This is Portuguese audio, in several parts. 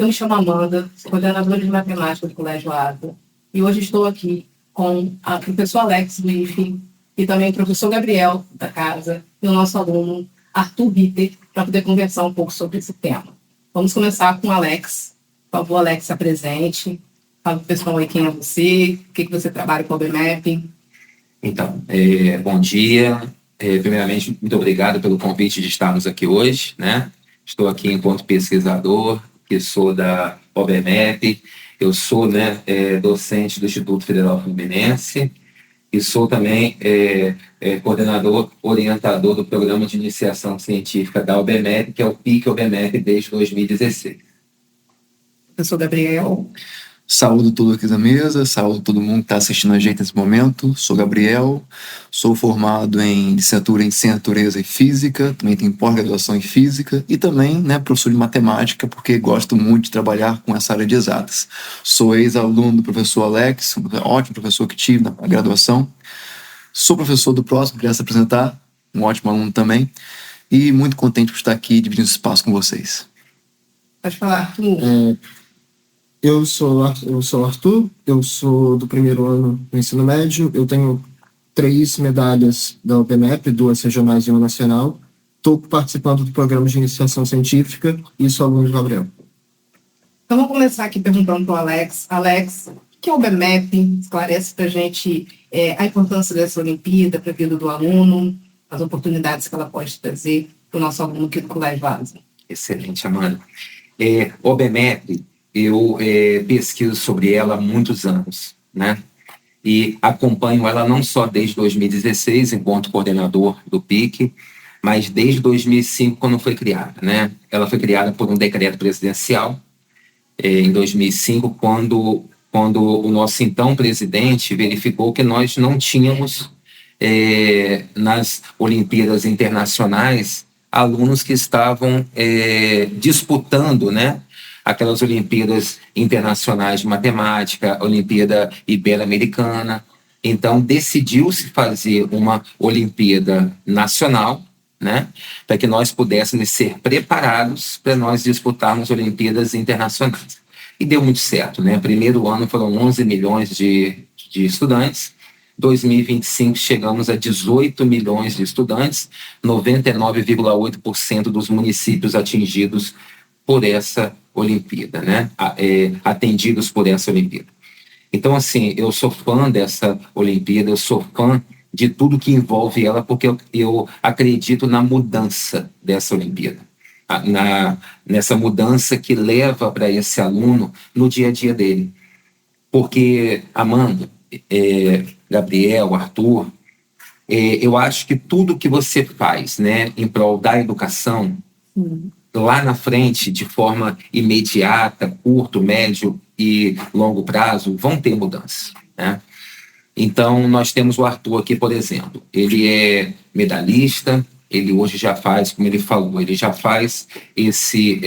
Eu me chamo Amanda, sou coordenadora de matemática do Colégio Asa, e hoje estou aqui com o professor Alex do IFE e também o professor Gabriel da casa e o nosso aluno Arthur Ritter, para poder conversar um pouco sobre esse tema. Vamos começar com o Alex. Por favor, Alex, se apresente. Fala para o pessoal aí quem é você, o que você trabalha com o OBMAP. Então, bom dia. Primeiramente, muito obrigado pelo convite de estarmos aqui hoje, né? Estou aqui enquanto pesquisador, que sou da OBMAP. Eu sou, docente do Instituto Federal Fluminense e sou também coordenador, orientador do Programa de Iniciação Científica da OBMAP, que é o PIC OBMAP desde 2016. Professor Gabriel. Saúdo todos aqui da mesa, saúdo todo mundo que está assistindo a gente nesse momento. Sou Gabriel, sou formado em licenciatura em Ciência da Natureza e Física, também tenho pós-graduação em Física e também professor de Matemática, porque gosto muito de trabalhar com essa área de exatas. Sou ex-aluno do professor Alex, um ótimo professor que tive na graduação. Sou professor do próximo, queria se apresentar, um ótimo aluno também, e muito contente por estar aqui dividindo esse espaço com vocês. Pode falar, Arthur. Eu sou Arthur, eu sou do primeiro ano do ensino médio, eu tenho 3 medalhas da OBMAP, 2 regionais e 1 nacional. Estou participando do programa de iniciação científica e sou aluno do Gabriel. Então vamos começar aqui perguntando para o Alex. Alex, o que é o OBMAP? Esclarece para a gente a importância dessa Olimpíada para a vida do aluno, as oportunidades que ela pode trazer para o nosso aluno aqui do Colégio Asa. Excelente, Amanda. OBMAP, eu pesquiso sobre ela há muitos anos, né? E acompanho ela não só desde 2016, enquanto coordenador do PIC, mas desde 2005, quando foi criada, né? Ela foi criada por um decreto presidencial, em 2005, quando o nosso então presidente verificou que nós não tínhamos, nas Olimpíadas Internacionais, alunos que estavam disputando, né? Aquelas Olimpíadas Internacionais de Matemática, a Olimpíada Ibero-Americana. Então, decidiu-se fazer uma Olimpíada Nacional, né, para que nós pudéssemos ser preparados para nós disputarmos Olimpíadas Internacionais. E deu muito certo, né? Primeiro ano foram 11 milhões de estudantes, 2025 chegamos a 18 milhões de estudantes, 99,8% dos municípios atingidos por essa Olimpíada, né? Atendidos por essa Olimpíada. Então, assim, eu sou fã dessa Olimpíada, eu sou fã de tudo que envolve ela, porque eu acredito na mudança dessa Olimpíada, nessa mudança que leva para esse aluno no dia a dia dele. Porque, Amanda, Gabriel, Arthur, eu acho que tudo que você faz, né, em prol da educação, lá na frente, de forma imediata, curto, médio e longo prazo, vão ter mudança, né? Então, nós temos o Arthur aqui, por exemplo. Ele é medalhista, ele hoje já faz, como ele falou, ele já faz esse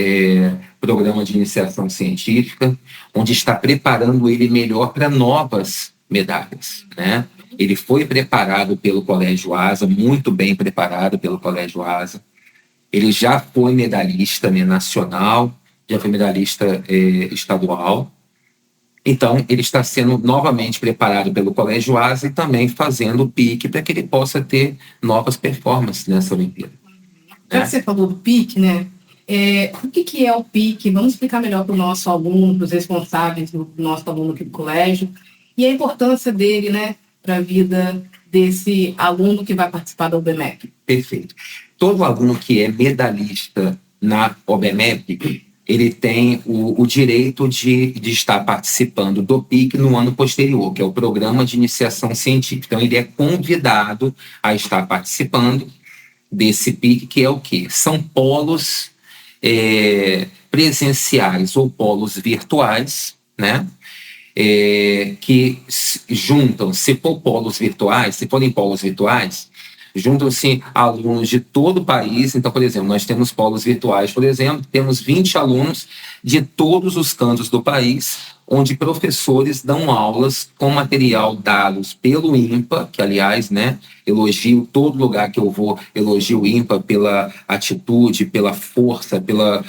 programa de iniciação científica, onde está preparando ele melhor para novas medalhas, né? Ele foi preparado pelo Colégio Asa, muito bem preparado pelo Colégio Asa. Ele já foi medalhista, né, nacional, já foi medalhista estadual. Então, ele está sendo novamente preparado pelo Colégio Asa e também fazendo o PIC para que ele possa ter novas performances nessa Olimpíada. Já que você falou do PIC, né? O que é o PIC? Vamos explicar melhor para o nosso aluno, para os responsáveis do nosso aluno aqui do colégio, e a importância dele, né, para a vida desse aluno que vai participar da OBMAP. Perfeito. Todo aluno que é medalhista na OBMAP, ele tem o direito de estar participando do PIC no ano posterior, que é o Programa de Iniciação Científica. Então, ele é convidado a estar participando desse PIC, que é o quê? São polos presenciais ou polos virtuais, né? Que juntam, se forem polos virtuais, juntam-se alunos de todo o país. Então, por exemplo, nós temos polos virtuais, por exemplo, temos 20 alunos de todos os cantos do país, onde professores dão aulas com material dados pelo INPA, que, aliás, né, elogio todo lugar que eu vou, elogio o INPA pela atitude, pela força, pela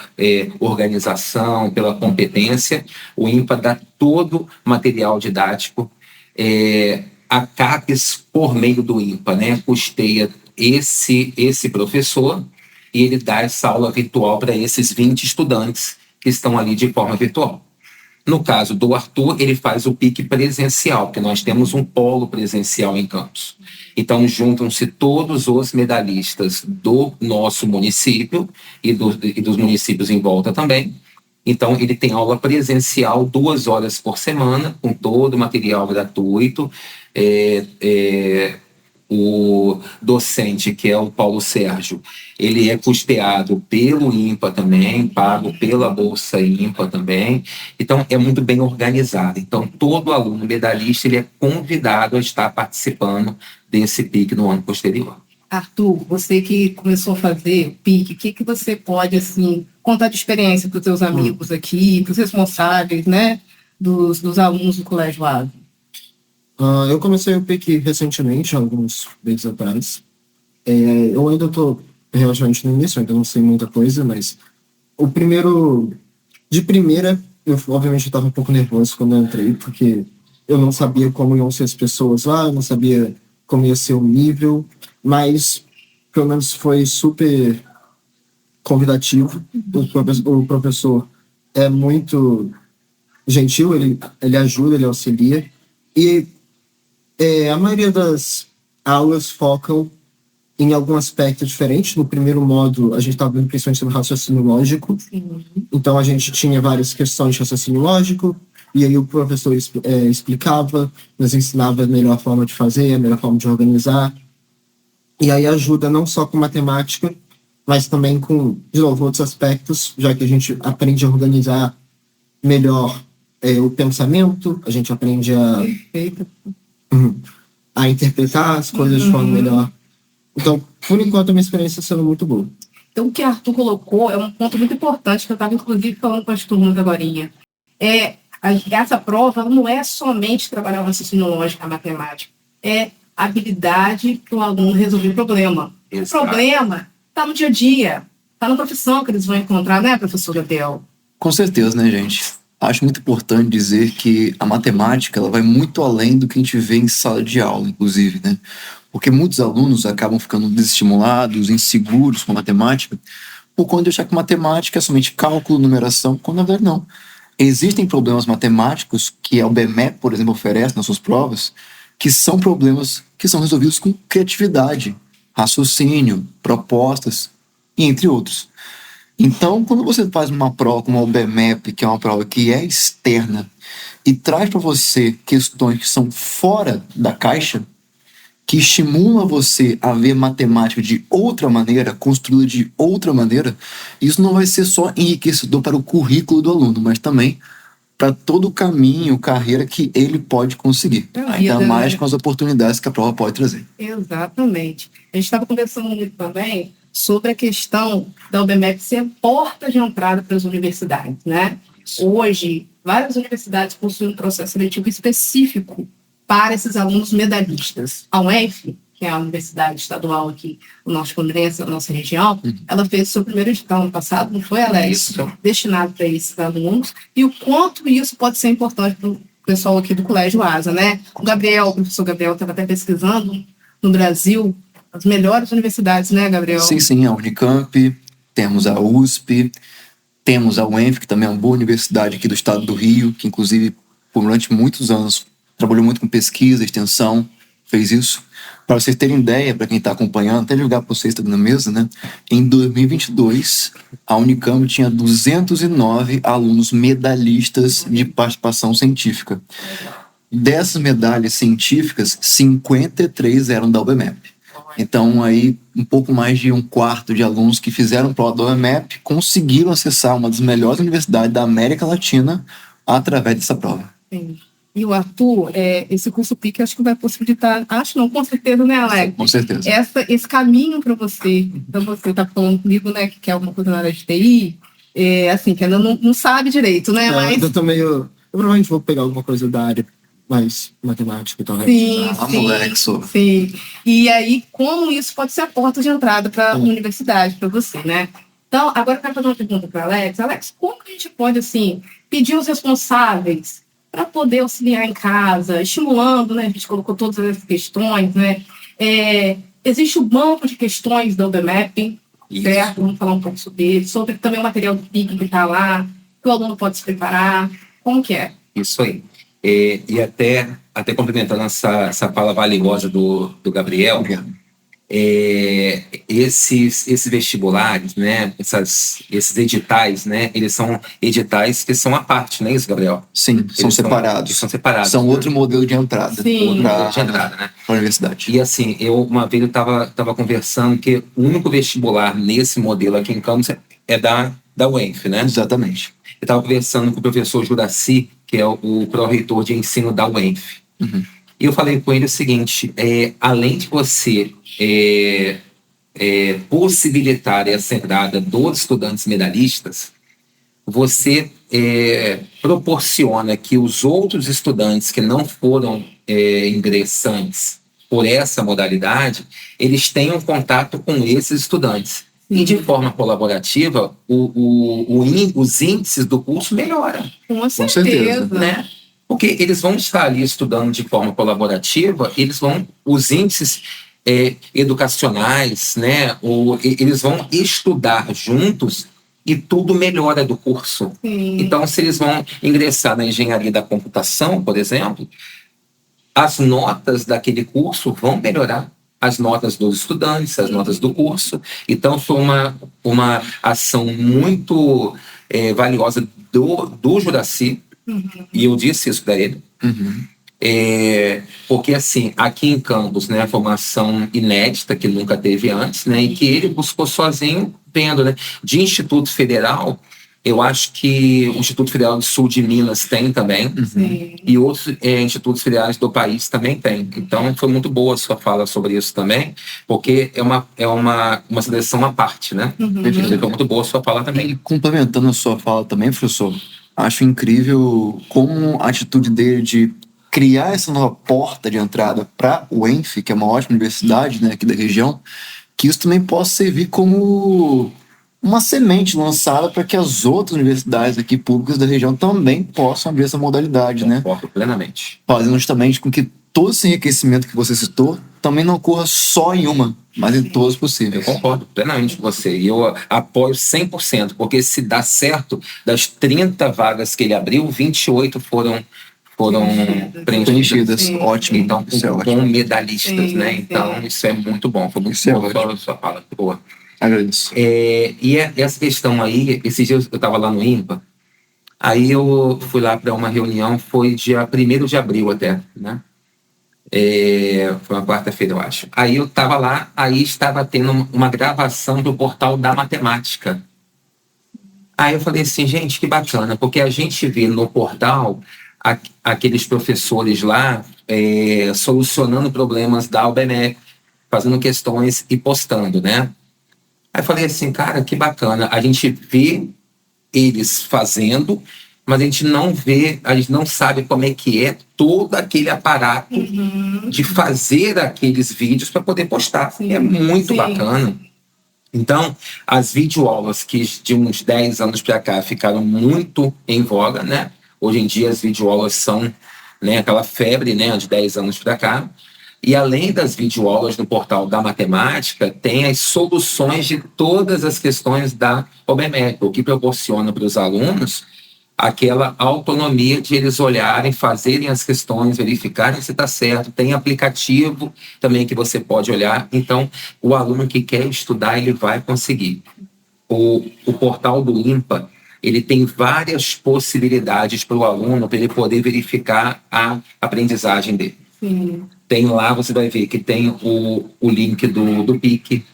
organização, pela competência. O INPA dá todo material didático. A CAPES, por meio do INPA, né, custeia esse professor e ele dá essa aula virtual para esses 20 estudantes que estão ali de forma virtual. No caso do Arthur, ele faz o PIC presencial, porque nós temos um polo presencial em Campos. Então, juntam-se todos os medalhistas do nosso município e dos municípios em volta também. Então, ele tem aula presencial 2 horas por semana, com todo o material gratuito. O docente, que é o Paulo Sérgio, ele é custeado pelo INPA também, pago pela Bolsa INPA também. Então, é muito bem organizado. Então, todo aluno medalhista ele é convidado a estar participando desse PIC no ano posterior. Arthur, você que começou a fazer o PIC, o que você pode, assim, contar de experiência para os seus amigos aqui, para os responsáveis, né, dos alunos do Colégio Asa? Eu comecei o PIC recentemente, alguns meses atrás. Eu ainda estou relativamente no início, ainda não sei muita coisa, mas de primeira, eu obviamente estava um pouco nervoso quando eu entrei, porque eu não sabia como iam ser as pessoas lá, eu não sabia como ia ser o nível, mas pelo menos foi super convidativo. O professor é muito gentil, ele ajuda, ele auxilia, e a maioria das aulas focam em algum aspecto diferente. No primeiro módulo, a gente estava vendo principalmente sobre raciocínio lógico. Sim. Então, a gente tinha várias questões de raciocínio lógico, e aí o professor explicava, nos ensinava a melhor forma de fazer, a melhor forma de organizar. E aí ajuda não só com matemática, mas também com, de novo, outros aspectos, já que a gente aprende a organizar melhor o pensamento, a gente aprende Perfeito. a interpretar as coisas de forma melhor. Então, por enquanto, a minha experiência está sendo muito boa. Então, o que Arthur colocou é um ponto muito importante, que eu estava, inclusive, falando com as turmas agorinha. Essa prova não é somente trabalhar o raciocínio lógico, a matemática. É a habilidade para o aluno resolver o problema. Exato. O problema está no dia a dia, está na profissão que eles vão encontrar, né, professor Gabriel? Com certeza, né, gente? Acho muito importante dizer que a matemática ela vai muito além do que a gente vê em sala de aula, inclusive, né? Porque muitos alunos acabam ficando desestimulados, inseguros com a matemática, por conta de achar que matemática é somente cálculo, numeração, quando na verdade não. Existem problemas matemáticos que a UBMEP, por exemplo, oferece nas suas provas, que são problemas que são resolvidos com criatividade, raciocínio, propostas, e entre outros. Então, quando você faz uma prova como a UBMEP, que é uma prova que é externa, e traz para você questões que são fora da caixa, que estimula você a ver matemática de outra maneira, construída de outra maneira, isso não vai ser só enriquecedor para o currículo do aluno, mas também para todo o caminho, carreira que ele pode conseguir. Ainda mais com as oportunidades que a prova pode trazer. Exatamente. A gente estava conversando muito também sobre a questão da UBMEP ser porta de entrada para as universidades, né? Hoje, várias universidades possuem um processo seletivo específico para esses alunos medalhistas. A UENF, que é a universidade estadual aqui, o nosso Fluminense, a nossa região, ela fez o seu primeiro edital no passado, não foi, Alex? Isso. Destinado para esses alunos, e o quanto isso pode ser importante para o pessoal aqui do Colégio Asa, né? O professor Gabriel estava até pesquisando no Brasil as melhores universidades, né, Gabriel? Sim, a Unicamp, temos a USP, temos a UENF, que também é uma boa universidade aqui do estado do Rio, que inclusive durante muitos anos trabalhou muito com pesquisa, extensão, fez isso. Para vocês terem ideia, para quem está acompanhando, até jogar para vocês na mesa, né? Em 2022, a Unicamp tinha 209 alunos medalhistas de participação científica. Dessas medalhas científicas, 53 eram da UBMEP. Então, aí, um pouco mais de um quarto de alunos que fizeram prova da UBMEP conseguiram acessar uma das melhores universidades da América Latina através dessa prova. Sim. E o Arthur, esse curso PIC, acho que vai possibilitar, acho não, com certeza, né, Alex? Com certeza. Esse caminho para você tá falando comigo, né, que quer alguma coisa na área de TI, assim, que ainda não sabe direito, né, mas... Eu provavelmente vou pegar alguma coisa da área mais matemática e tal. Sim, moleque, sou. sim. E aí, como isso pode ser a porta de entrada para a universidade, para você, né? Então, agora eu quero fazer uma pergunta para Alex. Alex, como que a gente pode, assim, pedir os responsáveis para poder auxiliar em casa, estimulando, né? A gente colocou todas essas questões, né? Existe o banco de questões do OBMAP, certo? Vamos falar um pouco sobre ele, sobre também o material do PIC que está lá, que o aluno pode se preparar. Como que é? Isso aí. E até complementando essa fala valiosa do Gabriel, esses vestibulares, né, esses editais, né, eles são editais que são à parte, não é isso, Gabriel? Sim, são separados. São separados. São outro modelo de entrada. Sim. Né? Para a universidade. E assim, uma vez eu estava conversando que o único vestibular nesse modelo aqui em Campos é da UENF, né? Exatamente. Eu estava conversando com o professor Juraci, que é o pró-reitor de ensino da UENF. Uhum. E eu falei com ele o seguinte, além de você possibilitar essa entrada dos estudantes medalhistas, você proporciona que os outros estudantes que não foram ingressantes por essa modalidade, eles tenham contato com esses estudantes. E de forma colaborativa, os índices do curso melhoram. Com certeza. Né? Porque eles vão estar ali estudando de forma colaborativa, os índices educacionais, né? Eles vão estudar juntos e tudo melhora do curso. Sim. Então, se eles vão ingressar na engenharia da computação, por exemplo, as notas daquele curso vão melhorar. As notas dos estudantes, as notas do curso. Então, foi uma ação muito valiosa do Juraci, e eu disse isso para ele. Porque, assim, aqui em Campos, né, foi uma ação inédita, que nunca teve antes, né, e que ele buscou sozinho, vendo, né, de Instituto Federal. Eu acho que o Instituto Federal do Sul de Minas tem também. Sim. E outros institutos federais do país também tem. Então, foi muito boa a sua fala sobre isso também, porque é uma seleção à parte, né? Foi muito boa a sua fala também. E complementando a sua fala também, professor, acho incrível como a atitude dele de criar essa nova porta de entrada para o UENF, que é uma ótima universidade, né, aqui da região, que isso também possa servir como uma semente lançada para que as outras universidades aqui públicas da região também possam abrir essa modalidade, né? Concordo plenamente. Fazendo justamente com que todo esse enriquecimento que você citou também não ocorra só em uma, mas em todas possíveis. Eu concordo plenamente com você. E eu apoio 100%, porque se dá certo, das 30 vagas que ele abriu, 28 foram preenchidas. Sim. Ótimo. Então, Isso é com ótimo. medalhistas, né? Então, isso é muito bom. Foi muito boa a sua fala. Boa. Agradeço. E essa questão aí, esses dias eu estava lá no IMPA, aí eu fui lá para uma reunião, foi dia 1º de abril até, né? Foi uma quarta-feira, eu acho. Aí eu estava lá, aí estava tendo uma gravação do portal da matemática. Aí eu falei assim, gente, que bacana, porque a gente vê no portal aqueles professores lá solucionando problemas da UBMEC, fazendo questões e postando, né? Aí eu falei assim, cara, que bacana. A gente vê eles fazendo, mas a gente não sabe como é que é todo aquele aparato de fazer aqueles vídeos para poder postar. É muito bacana. Então, as videoaulas que de uns 10 anos para cá ficaram muito em voga, né? Hoje em dia as videoaulas são, né, aquela febre, né, de 10 anos para cá. E além das videoaulas no portal da matemática, tem as soluções de todas as questões da OBMEC, o que proporciona para os alunos aquela autonomia de eles olharem, fazerem as questões, verificarem se está certo. Tem aplicativo também que você pode olhar. Então, o aluno que quer estudar, ele vai conseguir. O portal do IMPA, ele tem várias possibilidades para o aluno, para ele poder verificar a aprendizagem dele. Sim. Tem lá, você vai ver que tem o link do PIC.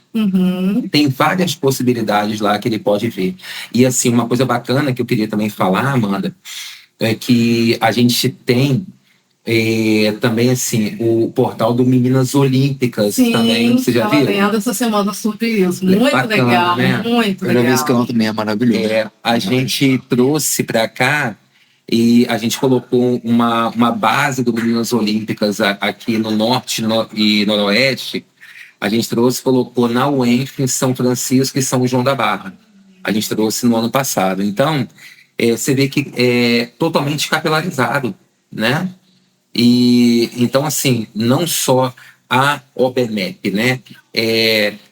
Tem várias possibilidades lá que ele pode ver. E assim, uma coisa bacana que eu queria também falar, Amanda, é que a gente tem Também, assim, o portal do Meninas Olímpicas Sim, também, você já estava viu? vendo essa semana sobre isso. Muito Bacana, legal, né? muito Eu já vi esse canal legal. também, é maravilhoso. A gente trouxe para cá e a gente colocou uma base do Meninas Olímpicas aqui no norte e noroeste. A gente trouxe e colocou na UENF, em São Francisco e São João da Barra. A gente trouxe no ano passado. Então, você vê que é totalmente capilarizado, né? E então, assim, não só a OBMEP, né,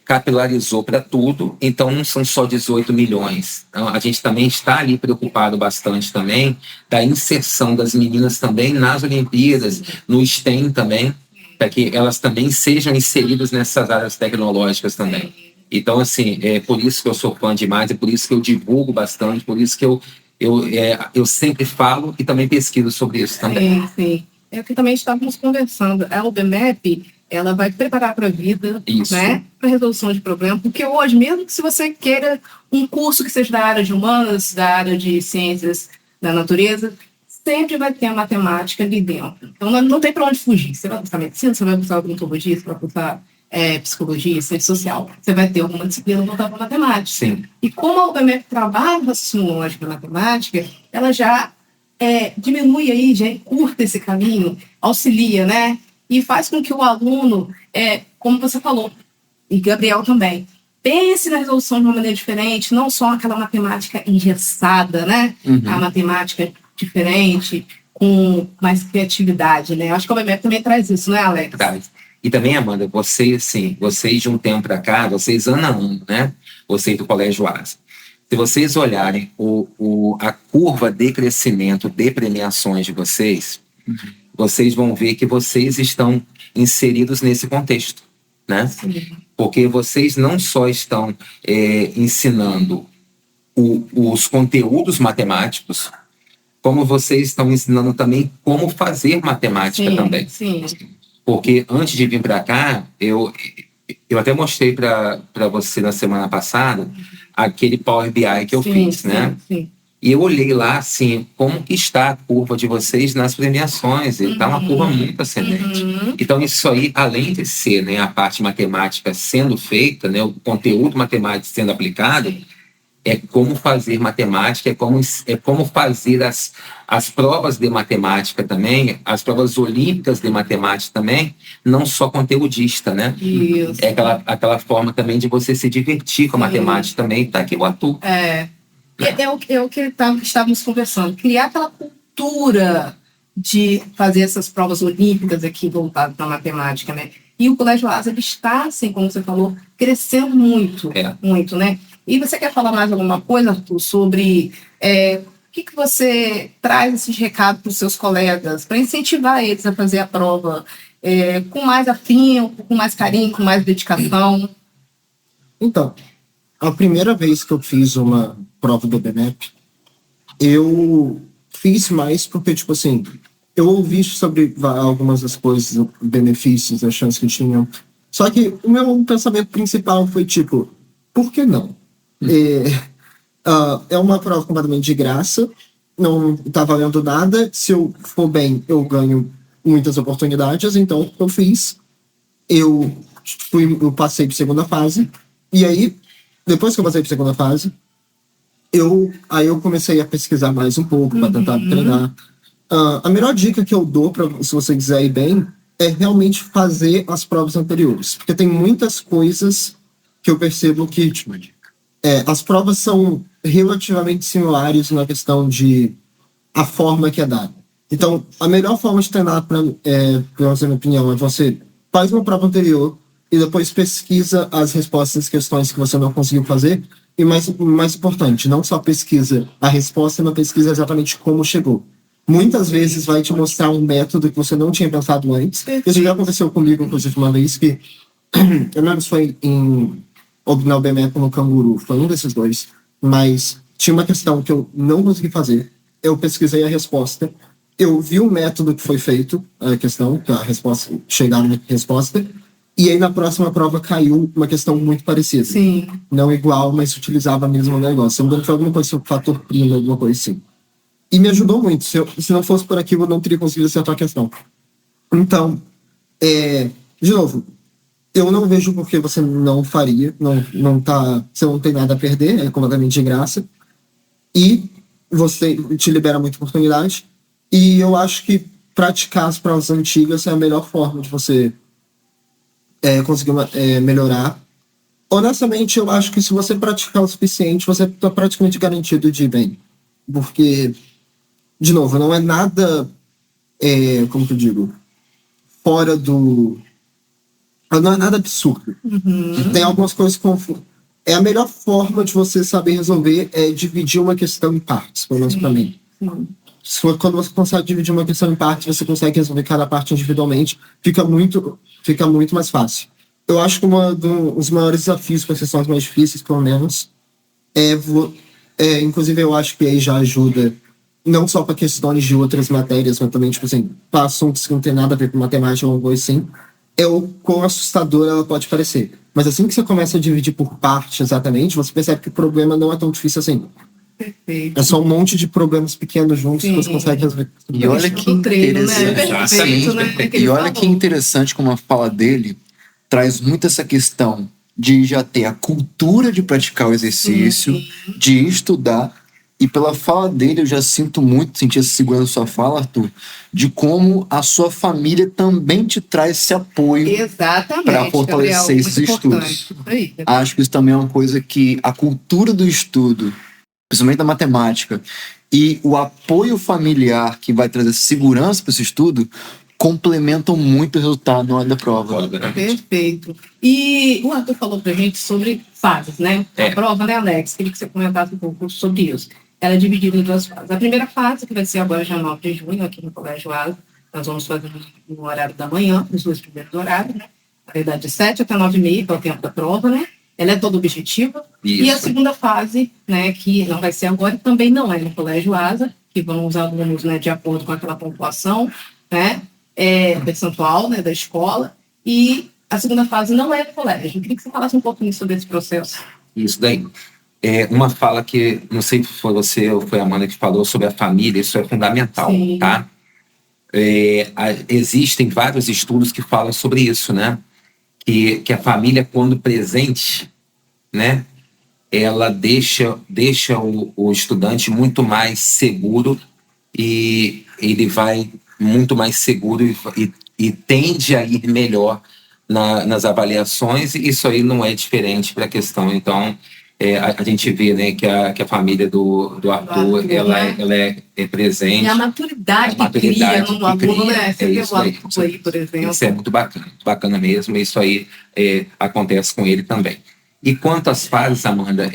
capilarizou para tudo, então não são só 18 milhões. Então, a gente também está ali preocupado bastante também da inserção das meninas também nas Olimpíadas, no STEM também, para que elas também sejam inseridas nessas áreas tecnológicas também. Então, assim, é por isso que eu sou fã demais, é por isso que eu divulgo bastante, por isso que eu sempre falo e também pesquiso sobre isso também. Sim, sim. É o que também estávamos conversando. A UBMEP, ela vai preparar para a vida, Isso. né? Para resolução de problemas. Porque hoje, mesmo que se você queira um curso que seja da área de humanas, da área de ciências da natureza, sempre vai ter a matemática ali dentro. Então, não tem para onde fugir. Você vai buscar medicina, você vai buscar odontologia, você vai buscar psicologia, ciência social. Você vai ter alguma disciplina voltada para matemática. Sim. E como a UBMEP trabalha o raciocínio lógico na matemática, ela já diminui aí, já encurta esse caminho, auxilia, né? E faz com que o aluno, como você falou, e Gabriel também, pense na resolução de uma maneira diferente, não só aquela matemática engessada, né? A matemática diferente, com mais criatividade, né? Eu acho que o UBMEP também traz isso, né, Alex? Traz. E também, Amanda, vocês de um tempo para cá, vocês ano a ano, né? Vocês do Colégio Asa. Se vocês olharem a curva de crescimento de premiações de vocês, vocês vão ver que vocês estão inseridos nesse contexto, né? Sim. Porque vocês não só estão ensinando os conteúdos matemáticos, como vocês estão ensinando também como fazer matemática também. Sim. Porque antes de vir para cá, eu até mostrei para você na semana passada aquele Power BI que eu fiz, né? Sim. E eu olhei lá, assim, como que está a curva de vocês nas premiações. E está uma curva muito ascendente. Então, isso aí, além de ser, né, a parte matemática sendo feita, né, o conteúdo matemático sendo aplicado, é como fazer matemática, é como fazer as provas de matemática também, as provas olímpicas de matemática também, não só conteudista, né? Isso. É aquela forma também de você se divertir com a matemática também, tá aqui o Atu. É o que estávamos conversando, criar aquela cultura de fazer essas provas olímpicas aqui voltadas para a matemática, né? E o Colégio Asa está, assim, como você falou, crescendo muito, muito, né? E você quer falar mais alguma coisa, Arthur, sobre o que você traz esses recados para os seus colegas, para incentivar eles a fazer a prova com mais afinco, com mais carinho, com mais dedicação? Então, a primeira vez que eu fiz uma prova do BNEP, eu fiz mais porque, tipo assim, eu ouvi sobre algumas das coisas, benefícios, as chances que tinham. Só que o meu pensamento principal foi, tipo, por que não? É uma prova completamente de graça, não tá valendo nada. Se eu for bem, eu ganho muitas oportunidades, então eu fiz. Eu passei para segunda fase, e aí, depois que eu passei para segunda fase, eu comecei a pesquisar mais um pouco para tentar treinar. A melhor dica que eu dou se você quiser ir bem é realmente fazer as provas anteriores, porque tem muitas coisas que eu percebo que as provas são relativamente similares na questão de a forma que é dada. Então, a melhor forma de treinar, pela minha opinião, é você faz uma prova anterior e depois pesquisa as respostas às questões que você não conseguiu fazer. E mais importante, não só pesquisa a resposta, mas pesquisa exatamente como chegou. Muitas vezes vai te mostrar um método que você não tinha pensado antes. Isso já aconteceu comigo, inclusive, uma vez que eu não lembro se foi na UBMEP ou no Canguru, foi um desses dois, mas tinha uma questão que eu não consegui fazer. Eu pesquisei a resposta, eu vi o método que foi feito, a questão, a resposta, chegar na resposta, e aí na próxima prova caiu uma questão muito parecida. Sim. Não igual, mas utilizava o mesmo negócio. Eu não lembro se foi alguma coisa sobre fator primo, alguma coisa assim. E me ajudou muito. Se não fosse por aquilo, eu não teria conseguido acertar a questão. Então, de novo, eu não vejo por que você não faria. Você não tem nada a perder, é completamente de graça. E você te libera muita oportunidade. E eu acho que praticar as provas antigas é a melhor forma de você conseguir melhorar. Honestamente, eu acho que se você praticar o suficiente, você está praticamente garantido de ir bem. Porque, de novo, não é nada, como que eu digo, fora do... Não é nada absurdo. Tem algumas coisas confusas. A melhor forma de você saber resolver é dividir uma questão em partes, pelo menos para mim. Quando você consegue dividir uma questão em partes, você consegue resolver cada parte individualmente, fica muito mais fácil. Eu acho que um dos maiores desafios para as questões mais difíceis, pelo menos, inclusive eu acho que aí já ajuda não só para questões de outras matérias, mas também, tipo assim, para assuntos que não tem nada a ver com matemática ou alguma coisa assim, é o quão assustadora ela pode parecer. Mas assim que você começa a dividir por parte exatamente, você percebe que o problema não é tão difícil assim. Perfeito. É só um monte de problemas pequenos juntos que você consegue resolver. E olha que treino, né? interessante. Perfeito, né? É que ele E olha falou. que interessante como a fala dele traz muito essa questão de já ter a cultura de praticar o exercício, de estudar. E pela fala dele, eu já senti essa segurança na sua fala, Arthur, de como a sua família também te traz esse apoio Exatamente, para fortalecer Gabriel, esses muito importante. estudos. Isso aí. Acho que isso também é uma coisa que a cultura do estudo, principalmente da matemática, e o apoio familiar que vai trazer segurança para esse estudo, complementam muito o resultado na hora da prova. Perfeito. E o Arthur falou pra gente sobre fases, né? A prova, né, Alex? Queria que você comentasse um pouco sobre isso. Ela é dividida em duas fases. A primeira fase, que vai ser agora já 9 de junho, aqui no Colégio Asa, nós vamos fazer no horário da manhã, nos dois primeiros horários, né? Na verdade, de 7 até 9h30, que é o tempo da prova, né? Ela é toda objetiva. Isso. E a segunda fase, né, que não vai ser agora, e também não é no Colégio Asa, que vão os alunos, né, de acordo com aquela pontuação, né, percentual, né, da escola. E a segunda fase não é no colégio. Eu queria que você falasse um pouquinho sobre esse processo. Isso daí. Uma fala que, não sei se foi você ou foi a Amanda que falou sobre a família, isso é fundamental, Sim. tá? Existem vários estudos que falam sobre isso, né? Que a família, quando presente, né? Ela deixa o estudante muito mais seguro e ele vai muito mais seguro e tende a ir melhor nas avaliações, e isso aí não é diferente para a questão. Então, a gente vê, né, que a família do Arthur, ela é presente. E a maturidade que cria no aluno, né? Você vê o Arthur aí, por exemplo. Isso é muito bacana mesmo, isso aí acontece com ele também. E quanto às fases, Amanda,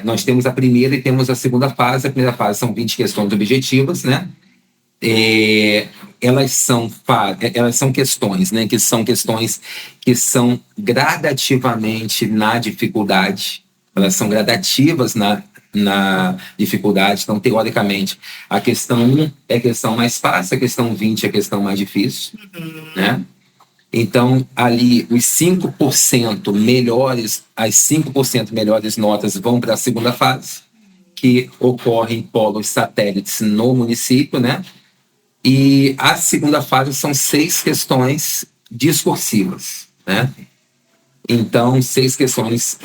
nós temos a primeira e temos a segunda fase. A primeira fase são 20 questões objetivas, né? Elas são questões, né? Que são questões que são gradativamente na dificuldade. Elas são gradativas na dificuldade. Então, teoricamente, a questão 1 é a questão mais fácil, a questão 20 é a questão mais difícil, né? Então, ali, os 5% melhores, as 5% melhores notas vão para a segunda fase, que ocorre em polos satélites no município, né? E a segunda fase são 6 questões discursivas, né? Então, 6 questões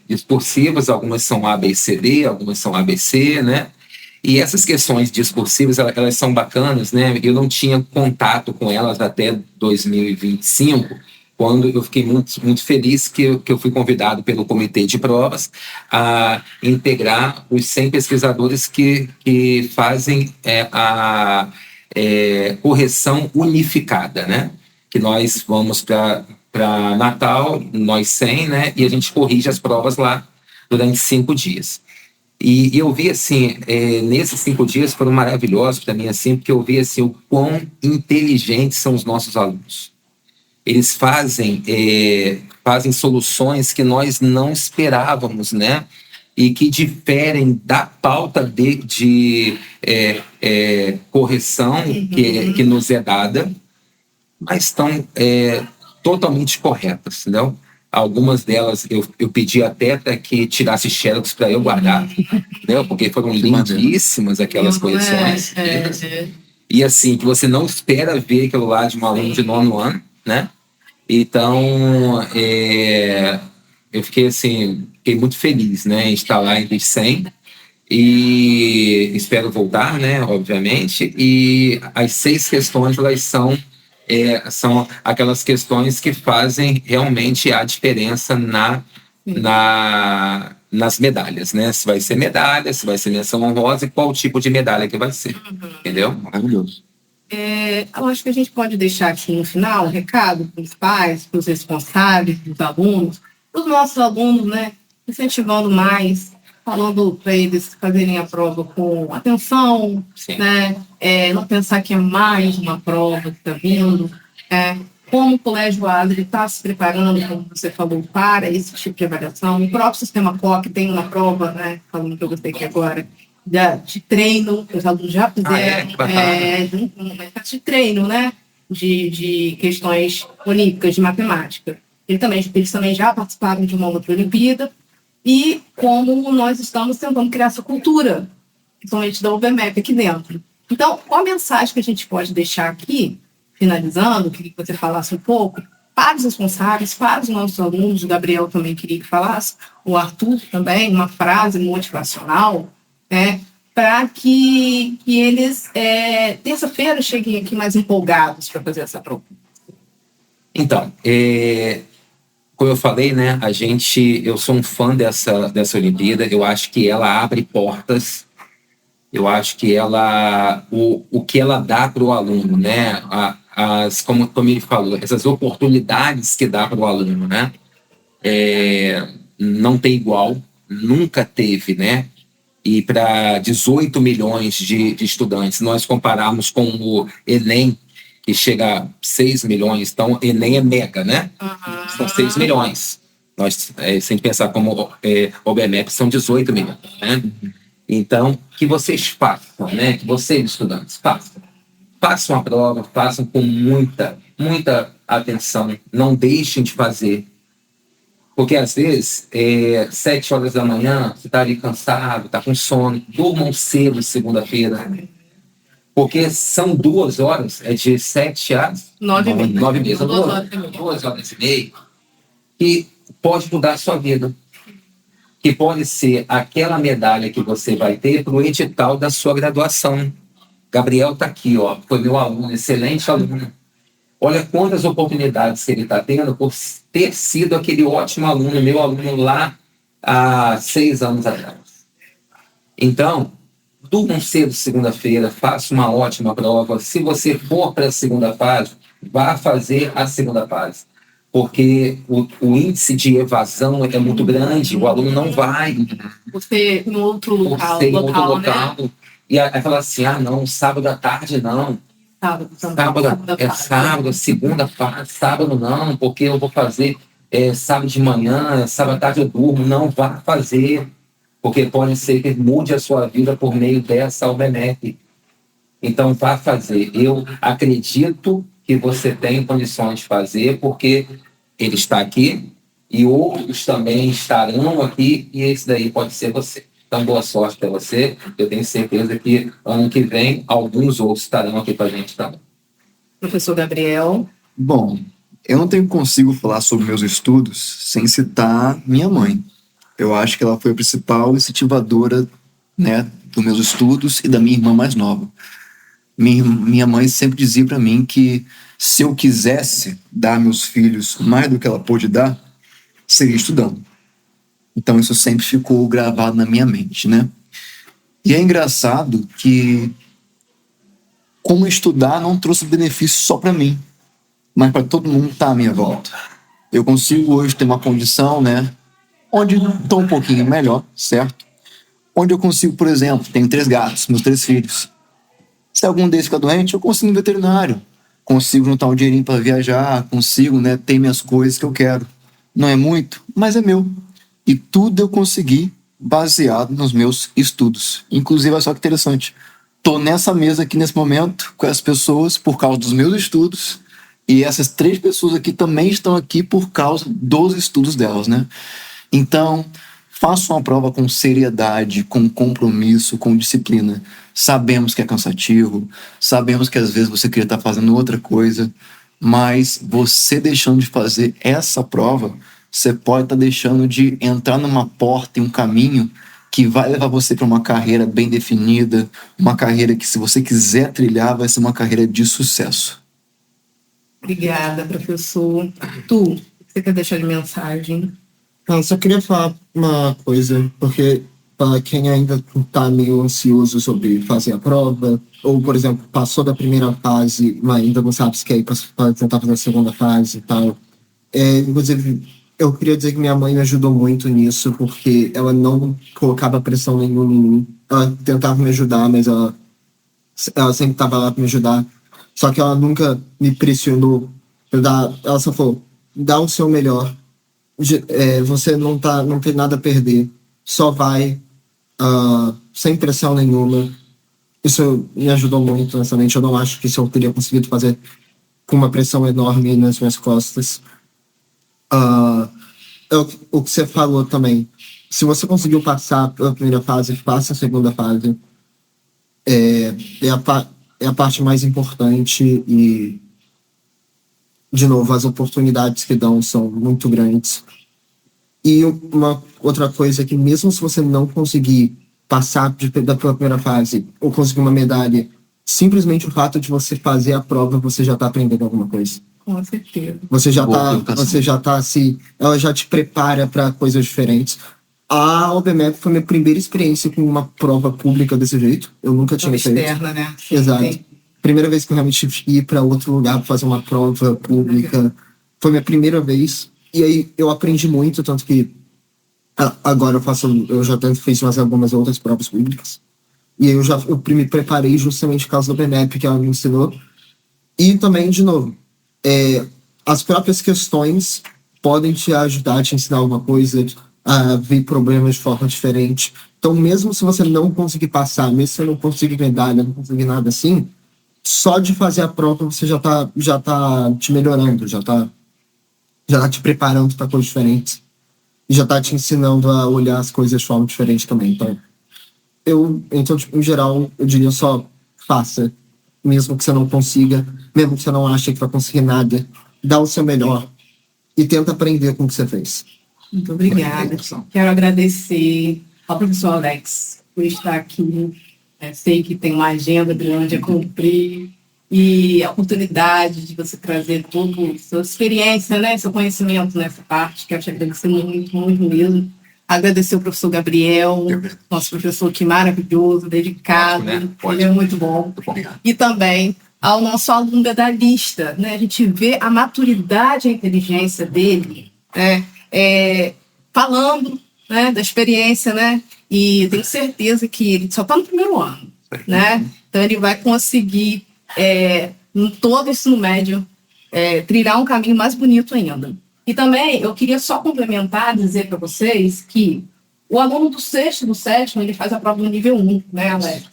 discursivas, algumas são A, B, C, D, algumas são A, B, C, né? E essas questões discursivas, elas são bacanas, né? Eu não tinha contato com elas até 2025, quando eu fiquei muito, muito feliz que eu fui convidado pelo comitê de provas a integrar os 100 pesquisadores que fazem a correção unificada, né? Que nós vamos para Natal, nós 100, né? E a gente corrige as provas lá durante 5 dias. E eu vi, assim, nesses 5 dias foram maravilhosos para mim, assim, porque eu vi, assim, o quão inteligentes são os nossos alunos. Eles fazem soluções que nós não esperávamos, né? E que diferem da pauta de correção que nos é dada, mas estão totalmente corretas, entendeu? Algumas delas eu pedi até para que tirasse xerox para eu guardar, né? Porque foram lindíssimas aquelas correções. E assim, que você não espera ver aquilo lá de um aluno de 9º ano, né? Então, eu fiquei assim, fiquei muito feliz, né, em estar lá entre 100 e espero voltar, né, obviamente. E as 6 questões, elas são aquelas questões que fazem realmente a diferença nas medalhas, né? Se vai ser medalha, se vai ser menção honrosa e qual tipo de medalha que vai ser, entendeu? Maravilhoso. Eu acho que a gente pode deixar aqui no final um recado para os pais, para os responsáveis, para os alunos, para os nossos alunos, né? Incentivando mais, falando para eles fazerem a prova com atenção, né? Não pensar que é mais uma prova que está vindo. Como o Colégio Adler está se preparando, como você falou, para esse tipo de avaliação. O próprio Sistema COC tem uma prova, né? Falando que eu gostei aqui agora, de treino, os alunos já fizeram, uma espécie de treino, né? De questões olímpicas, de matemática. Eles também já participaram de uma outra Olimpíada. E como nós estamos tentando criar essa cultura, principalmente da UBMEP aqui dentro. Então, qual a mensagem que a gente pode deixar aqui, finalizando, queria que você falasse um pouco, para os responsáveis, para os nossos alunos, o Gabriel também queria que falasse, o Arthur também, uma frase motivacional, né, para que eles, terça-feira, cheguem aqui mais empolgados para fazer essa prova. Então, como eu falei, né, eu sou um fã dessa Olimpíada. Eu acho que ela abre portas. Eu acho que o que ela dá para o aluno, né, como ele falou, essas oportunidades que dá para o aluno, né, não tem igual, nunca teve, né. E para 18 milhões de estudantes, nós compararmos com o Enem, que chega a 6 milhões, então Enem é mega, né? São 6 milhões. Nós, se a gente pensar como o BMEP, são 18 milhões, né? Então, que vocês façam, né? Que vocês, estudantes, façam a prova, façam com muita atenção, não deixem de fazer. Porque, às vezes, 7 horas da manhã, você está ali cansado, está com sono, durmam cedo segunda-feira. Porque são 2 horas, de 7 às 9h30. 2 horas e meia, que pode mudar a sua vida. Que pode ser aquela medalha que você vai ter para o edital da sua graduação. Gabriel está aqui, ó, foi meu aluno, excelente aluno. Olha quantas oportunidades que ele está tendo por ter sido aquele ótimo aluno, meu aluno lá há 6 anos atrás. Então, durmam cedo segunda-feira, faça uma ótima prova. Se você for para a segunda fase, vá fazer a segunda fase. Porque o índice de evasão é muito grande, o aluno não vai. Por ser em outro local, né? E aí fala assim, não, sábado à tarde não. Sábado, segunda fase, sábado não, porque eu vou fazer sábado de manhã, sábado à tarde eu durmo. Não vá fazer, porque pode ser que mude a sua vida por meio dessa UBMEP. Então vá fazer. Eu acredito que você tem condições de fazer, porque ele está aqui e outros também estarão aqui, e esse daí pode ser você. Então, boa sorte para você. Eu tenho certeza que ano que vem alguns outros estarão aqui para a gente também. Professor Gabriel. Bom, eu não consigo falar sobre meus estudos sem citar minha mãe. Eu acho que ela foi a principal incentivadora, né, dos meus estudos e da minha irmã mais nova. Minha mãe sempre dizia para mim que se eu quisesse dar a meus filhos mais do que ela pôde dar, seria estudando. Então isso sempre ficou gravado na minha mente, né? E é engraçado que como estudar não trouxe benefício só para mim, mas para todo mundo que está à minha volta. Eu consigo hoje ter uma condição, né, onde estou um pouquinho melhor, certo? Onde eu consigo, por exemplo, tenho 3 gatos, meus 3 filhos. Se algum deles ficar doente, eu consigo ir no veterinário. Consigo juntar um dinheirinho para viajar, consigo, né, ter minhas coisas que eu quero. Não é muito, mas é meu. E tudo eu consegui baseado nos meus estudos. Inclusive, olha só que interessante. Estou nessa mesa aqui nesse momento com as pessoas por causa dos meus estudos E essas 3 pessoas aqui também estão aqui por causa dos estudos delas, né? Então, faça uma prova com seriedade, com compromisso, com disciplina. Sabemos que é cansativo, sabemos que às vezes você queria estar fazendo outra coisa, mas você deixando de fazer essa prova, você pode estar deixando de entrar numa porta e um caminho que vai levar você para uma carreira bem definida, uma carreira que, se você quiser trilhar, vai ser uma carreira de sucesso. Obrigada, professor. Arthur, você quer deixar de mensagem? Eu só queria falar uma coisa, porque para quem ainda está meio ansioso sobre fazer a prova, ou, por exemplo, passou da primeira fase, mas ainda não sabe se quer ir para tentar fazer a segunda fase e tal. Inclusive, eu queria dizer que minha mãe me ajudou muito nisso, porque ela não colocava pressão nenhuma em mim. Ela tentava me ajudar, mas ela sempre estava lá para me ajudar. Só que ela nunca me pressionou. Ela só falou, dá o seu melhor. Você não tem nada a perder. Só vai, sem pressão nenhuma. Isso me ajudou muito, honestamente. Eu não acho que isso eu teria conseguido fazer com uma pressão enorme nas minhas costas. O que você falou também. Se você conseguiu passar pela primeira fase, faça a segunda fase. É a parte mais importante e, de novo, as oportunidades que dão são muito grandes. E uma outra coisa é que, mesmo se você não conseguir passar pela primeira fase ou conseguir uma medalha, simplesmente o fato de você fazer a prova, você já está aprendendo alguma coisa. Com certeza. Ela já te prepara para coisas diferentes. A OBMEP foi minha primeira experiência com uma prova pública desse jeito. Eu nunca tinha feito. Externa, né? Exato. Sim. Primeira vez que eu realmente tive que ir para outro lugar para fazer uma prova pública. Foi minha primeira vez. E aí eu aprendi muito, tanto que agora eu já fiz mais algumas outras provas públicas. E aí eu me preparei justamente por causa da OBMEP que ela me ensinou. E também, de novo, as próprias questões podem te ajudar a te ensinar alguma coisa, a ver problemas de forma diferente. Então, mesmo se você não conseguir passar, mesmo se você não conseguir medalha, não conseguir nada assim, só de fazer a prova você já tá te melhorando, já tá te preparando para coisas diferentes. E já tá te ensinando a olhar as coisas de forma diferente também. Então, em geral, eu diria só faça. Mesmo que você não consiga, mesmo que você não ache que vai conseguir nada, dá o seu melhor e tenta aprender com o que você fez. Muito obrigada. Quero agradecer ao professor Alex por estar aqui. Sei que tem uma agenda grande a cumprir e a oportunidade de você trazer toda a sua experiência, né, seu conhecimento nessa parte. Quero te agradecer muito, muito mesmo. Agradecer ao professor Gabriel, nosso professor que maravilhoso, dedicado, ele é muito bom. E também ao nosso aluno medalhista, né? A gente vê a maturidade e a inteligência dele, falando, né, da experiência, né? E tenho certeza que ele só está no primeiro ano, né? Então ele vai conseguir, em todo o ensino médio, trilhar um caminho mais bonito ainda. E também eu queria só complementar, dizer para vocês que o aluno do 6º e do 7º, ele faz a prova do nível 1, né, Alex?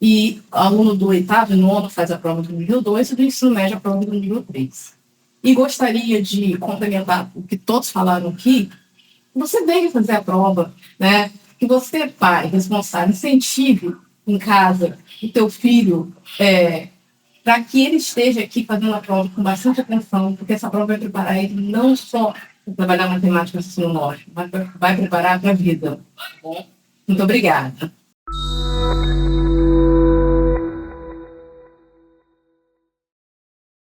E o aluno do 8º e 9º faz a prova do nível 2 e do ensino médio a prova do nível 3. E gostaria de complementar o que todos falaram aqui. Você deve fazer a prova, né? Que você, pai, responsável, incentive em casa o teu filho para que ele esteja aqui fazendo a prova com bastante atenção, porque essa prova vai preparar ele não só para trabalhar matemática sociológica, mas vai preparar para a vida. Tá bom? Muito obrigada.